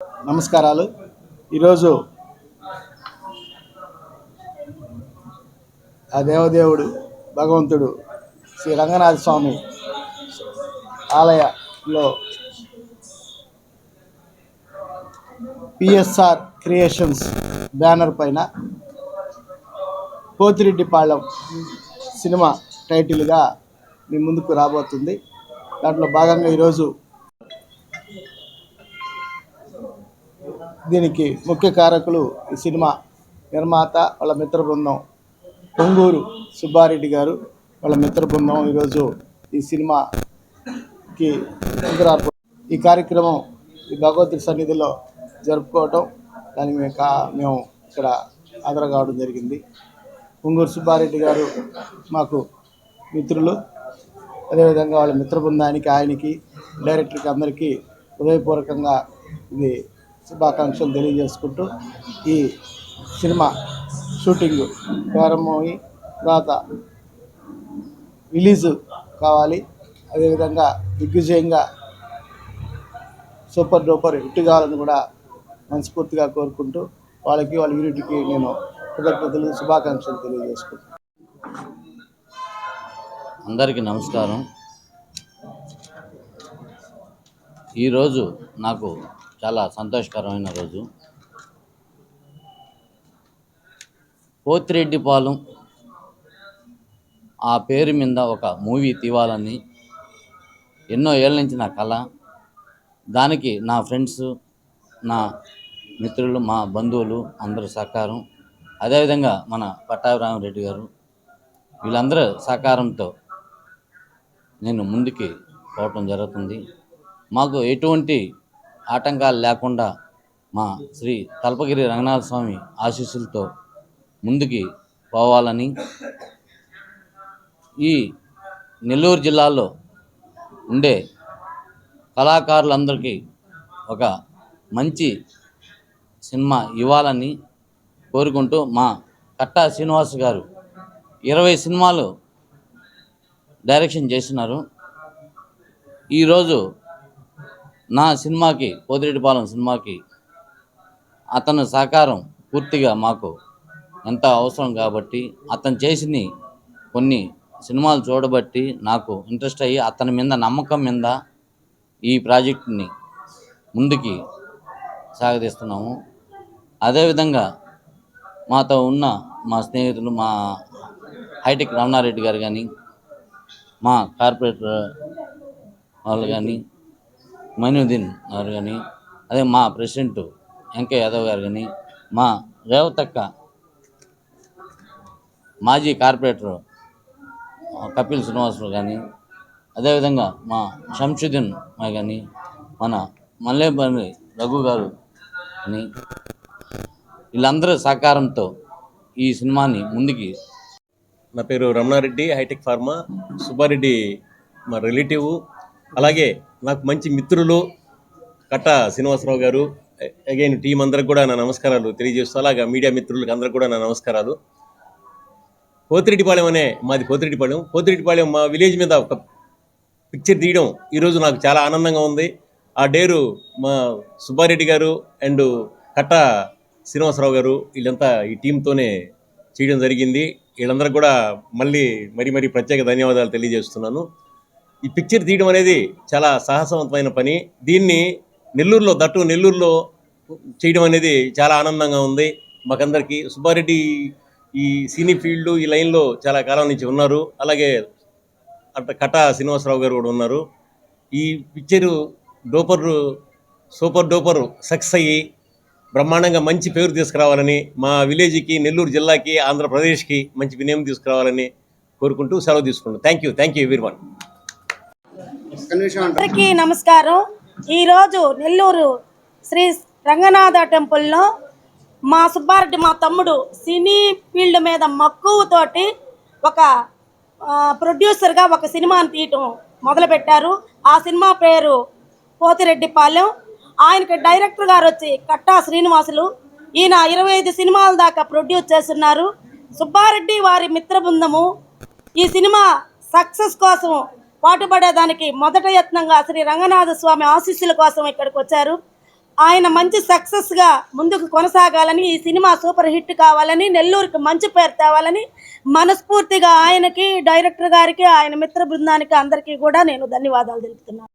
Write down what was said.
నమస్కారాలు. ఈరోజు ఆ దేవదేవుడు భగవంతుడు శ్రీ రంగనాథ స్వామి ఆలయంలో పిఎస్ఆర్ క్రియేషన్స్ బ్యానర్ పైన పోతిరెడ్డిపాళెం సినిమా టైటిల్గా మీ ముందుకు రాబోతుంది. దాంట్లో భాగంగా ఈరోజు దీనికి ముఖ్య కారకులు ఈ సినిమా నిర్మాత వాళ్ళ మిత్ర బృందం పొంగూరు సుబ్బారెడ్డి గారు వాళ్ళ మిత్ర బృందం ఈరోజు ఈ సినిమాకి ముందురారు. ఈ కార్యక్రమం ఈ భగవద్గీత సన్నిధిలో జరుపుకోవటం, దానికి మేము ఇక్కడ హాజరు కావడం జరిగింది. పొంగూరు సుబ్బారెడ్డి గారు మాకు మిత్రులు. అదేవిధంగా వాళ్ళ మిత్ర బృందానికి, ఆయనకి, డైరెక్టర్కి అందరికీ హృదయపూర్వకంగా ఇది శుభాకాంక్షలు తెలియజేసుకుంటూ, ఈ సినిమా షూటింగ్ ప్రారంభమై తర్వాత రిలీజు కావాలి. అదేవిధంగా దిగ్విజయంగా సూపర్ డూపర్ హిట్ కావాలని కూడా మనస్ఫూర్తిగా కోరుకుంటూ వాళ్ళ యూనిట్కి నేను కృతజ్ఞతలు, శుభాకాంక్షలు తెలియజేసుకుంటాను. అందరికీ నమస్కారం. ఈరోజు నాకు చాలా సంతోషకరమైన రోజు. పోతిరెడ్డిపాలెం ఆ పేరు మీద ఒక మూవీ తీవాలని ఎన్నో ఏళ్ళ నుంచి నా కళ. దానికి నా ఫ్రెండ్స్, నా మిత్రులు, మా బంధువులు అందరూ సహకారం, అదేవిధంగా మన పట్టాభిరామరెడ్డి గారు, వీళ్ళందరూ సహకారంతో నేను ముందుకి పోవటం జరుగుతుంది. మాకు ఎటువంటి ఆటంకాలు లేకుండా మా శ్రీ తలపగిరి రంగనాథ స్వామి ఆశీస్సులతో ముందుకి పోవాలని, ఈ నెల్లూరు జిల్లాలో ఉండే కళాకారులందరికీ ఒక మంచి సినిమా ఇవ్వాలని కోరుకుంటూ, మా కట్టా శ్రీనివాస్ గారు 20 సినిమాలు డైరెక్షన్ చేస్తున్నారు. ఈరోజు నా సినిమాకి, పోతిరెడ్డిపాలెం సినిమాకి అతను సహకారం పూర్తిగా మాకు ఎంత అవసరం కాబట్టి, అతను చేసిన కొన్ని సినిమాలు చూడబట్టి నాకు ఇంట్రెస్ట్ అయ్యి అతని మీద నమ్మకం మీద ఈ ప్రాజెక్టుని ముందుకి సాగదీస్తున్నాము. అదేవిధంగా మాతో ఉన్న మా స్నేహితులు, మా హైటెక్ రమణారెడ్డి గారు కానీ, మా కార్పొరేటర్ వాళ్ళు కానీ, మైనుద్దీన్ గారు కానీ, అదే మా ప్రెసిడెంట్ వెంకయ్య యాదవ్ గారు కానీ, మా రేవతక్క మాజీ కార్పొరేటర్ కపిల్ శ్రీనివాసరావు కానీ, అదేవిధంగా మా శంషుద్దీన్ కానీ, మన మల్లేపల్లి రఘు గారు అని, వీళ్ళందరూ సహకారంతో ఈ సినిమాని ముందుకి. నా పేరు రమణారెడ్డి, హైటెక్ ఫార్మా. సుబ్బారెడ్డి మా రిలేటివ్, అలాగే నాకు మంచి మిత్రులు కట్టా శ్రీనివాసరావు గారు. అగైన్ టీం అందరికి కూడా నా నమస్కారాలు తెలియజేస్తూ, అలాగే మీడియా మిత్రులకు అందరికి కూడా నా నమస్కారాలు. పోతిరెడ్డిపాళెం అనే మాది పోతిరెడ్డిపాళెం మా విలేజ్ మీద ఒక పిక్చర్ తీయడం ఈరోజు నాకు చాలా ఆనందంగా ఉంది. ఆ డేరు మా సుబ్బారెడ్డి గారు అండ్ కట్టా శ్రీనివాసరావు గారు వీళ్ళంతా ఈ టీంతోనే చేయడం జరిగింది. వీళ్ళందరికీ కూడా మరీ ప్రత్యేక ధన్యవాదాలు తెలియజేస్తున్నాను. ఈ పిక్చర్ తీయడం అనేది చాలా సాహసవంతమైన పని. దీన్ని నెల్లూరులో చేయడం అనేది చాలా ఆనందంగా ఉంది మాకందరికీ. సుబ్బారెడ్డి ఈ సినీ ఫీల్డ్, ఈ లైన్లో చాలా కాలం నుంచి ఉన్నారు. అలాగే కట్టా శ్రీనివాసరావు గారు కూడా ఉన్నారు. ఈ పిక్చరు సూపర్ డూపర్ సక్సెస్ అయ్యి బ్రహ్మాండంగా మంచి పేరు తీసుకురావాలని, మా విలేజ్కి, నెల్లూరు జిల్లాకి, ఆంధ్రప్రదేశ్కి మంచి నేమ్ తీసుకురావాలని కోరుకుంటూ సెలవు తీసుకుంటాం. Thank you everyone. అందరికీ నమస్కారం. ఈరోజు నెల్లూరు శ్రీ రంగనాథ టెంపుల్లో మా సుబ్బారెడ్డి, మా తమ్ముడు, సినీ ఫీల్డ్ మీద మక్కువతోటి ఒక ప్రొడ్యూసర్గా ఒక సినిమాని తీయటం మొదలుపెట్టారు. ఆ సినిమా పేరు పోతిరెడ్డిపాలెం. ఆయనకి డైరెక్టర్ గారు వచ్చి కట్టా శ్రీనివాసులు. ఈయన 25 సినిమాల దాకా ప్రొడ్యూస్ చేస్తున్నారు. సుబ్బారెడ్డి వారి మిత్ర బృందము ఈ సినిమా సక్సెస్ కోసం పాటుపడేదానికి మొదట యత్నంగా శ్రీ రంగనాథ స్వామి ఆశీస్సుల కోసం ఇక్కడికి వచ్చారు. ఆయన మంచి సక్సెస్గా ముందుకు కొనసాగాలని, ఈ సినిమా సూపర్ హిట్ కావాలని, నెల్లూరుకి మంచి పేరు తేవాలని మనస్ఫూర్తిగా ఆయనకి, డైరెక్టర్ గారికి, ఆయన మిత్ర బృందానికి అందరికీ కూడా నేను ధన్యవాదాలు తెలుపుతున్నాను.